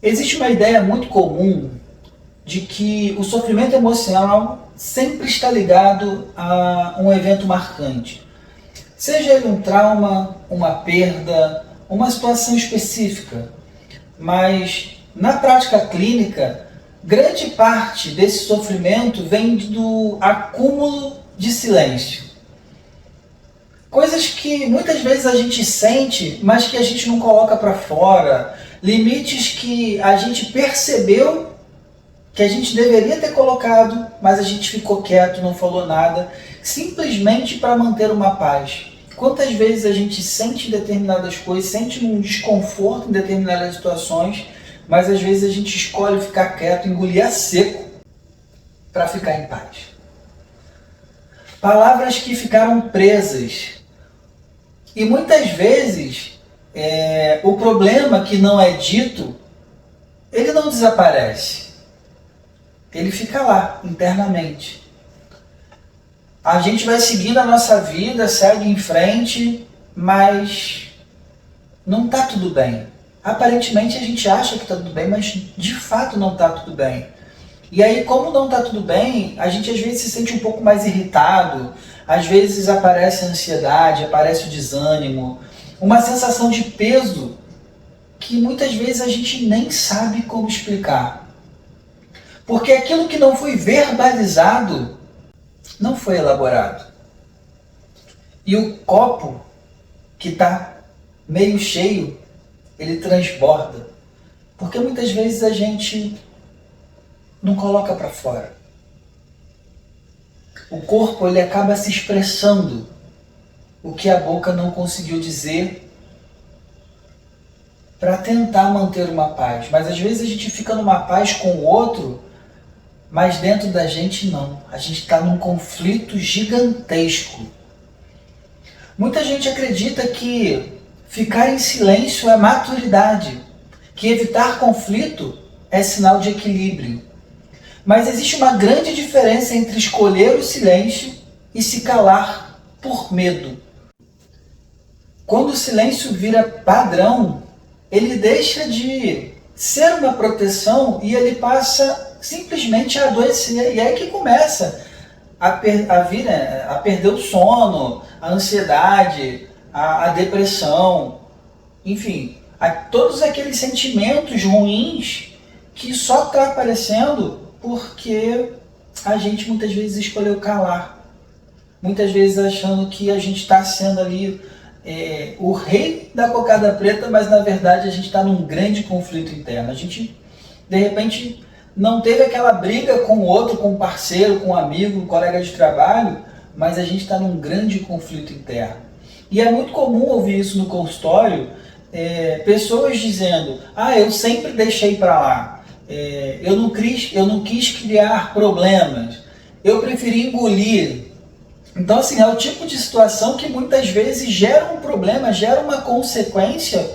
Existe uma ideia muito comum de que o sofrimento emocional sempre está ligado a um evento marcante. Seja ele um trauma, uma perda, uma situação específica. Mas, na prática clínica, grande parte desse sofrimento vem do acúmulo de silêncio. Coisas que muitas vezes a gente sente, mas que a gente não coloca para fora. Limites que a gente percebeu que a gente deveria ter colocado, mas a gente ficou quieto, não falou nada, simplesmente para manter uma paz. Quantas vezes a gente sente determinadas coisas, sente um desconforto em determinadas situações, mas às vezes a gente escolhe ficar quieto, engolir a seco, para ficar em paz. Palavras que ficaram presas. E muitas vezes, o problema que não é dito, ele não desaparece. Ele fica lá, internamente. A gente vai seguindo a nossa vida, segue em frente, mas não está tudo bem. Aparentemente a gente acha que está tudo bem, mas de fato não está tudo bem. E aí, como não está tudo bem, a gente às vezes se sente um pouco mais irritado, às vezes aparece a ansiedade, aparece o desânimo, uma sensação de peso que muitas vezes a gente nem sabe como explicar. Porque aquilo que não foi verbalizado não foi elaborado. E o copo que está meio cheio, ele transborda. Porque muitas vezes a gente não coloca para fora. O corpo ele acaba se expressando o que a boca não conseguiu dizer para tentar manter uma paz. Mas às vezes a gente fica numa paz com o outro, mas dentro da gente não. A gente está num conflito gigantesco. Muita gente acredita que ficar em silêncio é maturidade, que evitar conflito é sinal de equilíbrio. Mas existe uma grande diferença entre escolher o silêncio e se calar por medo. Quando o silêncio vira padrão, ele deixa de ser uma proteção e ele passa simplesmente a adoecer. E é aí que começa a perder o sono, a ansiedade, a depressão, enfim, todos aqueles sentimentos ruins que só está aparecendo porque a gente muitas vezes escolheu calar. Muitas vezes achando que a gente está sendo ali o rei da cocada preta, mas na verdade a gente está num grande conflito interno. A gente, de repente, não teve aquela briga com o outro, com o parceiro, com o amigo, com o colega de trabalho, mas a gente está num grande conflito interno. E é muito comum ouvir isso no consultório, pessoas dizendo, eu sempre deixei para lá, eu não quis criar problemas, eu preferi engolir. Então, assim, é o tipo de situação que muitas vezes gera um problema, gera uma consequência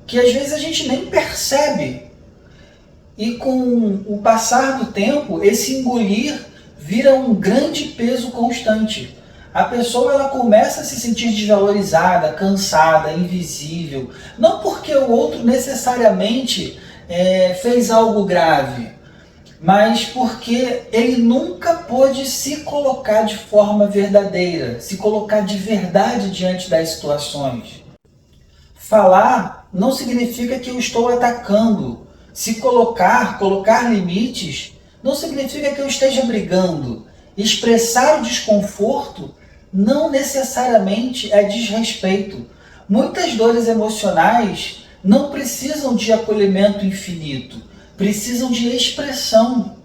que às vezes a gente nem percebe. E com o passar do tempo, esse engolir vira um grande peso constante. A pessoa ela começa a se sentir desvalorizada, cansada, invisível. Não porque o outro necessariamente fez algo grave, mas porque ele nunca pôde se colocar de forma verdadeira, se colocar de verdade diante das situações. Falar não significa que eu estou atacando. Se colocar limites, não significa que eu esteja brigando. Expressar o desconforto não necessariamente é desrespeito. Muitas dores emocionais não precisam de acolhimento infinito, precisam de expressão.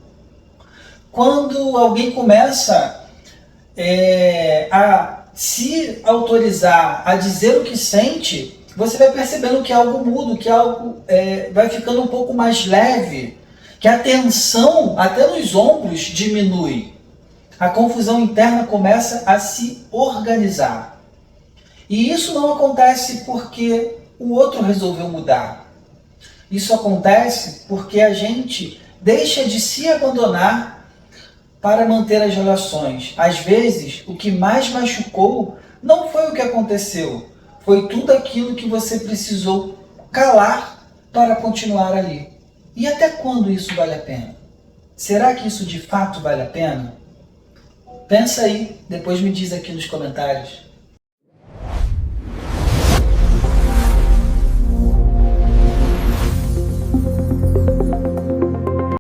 Quando alguém começa a se autorizar a dizer o que sente, você vai percebendo que algo muda, que algo vai ficando um pouco mais leve, que a tensão até nos ombros diminui. A confusão interna começa a se organizar. E isso não acontece porque o outro resolveu mudar. Isso acontece porque a gente deixa de se abandonar para manter as relações. Às vezes, o que mais machucou não foi o que aconteceu, foi tudo aquilo que você precisou calar para continuar ali. E até quando isso vale a pena? Será que isso de fato vale a pena? Pensa aí, depois me diz aqui nos comentários.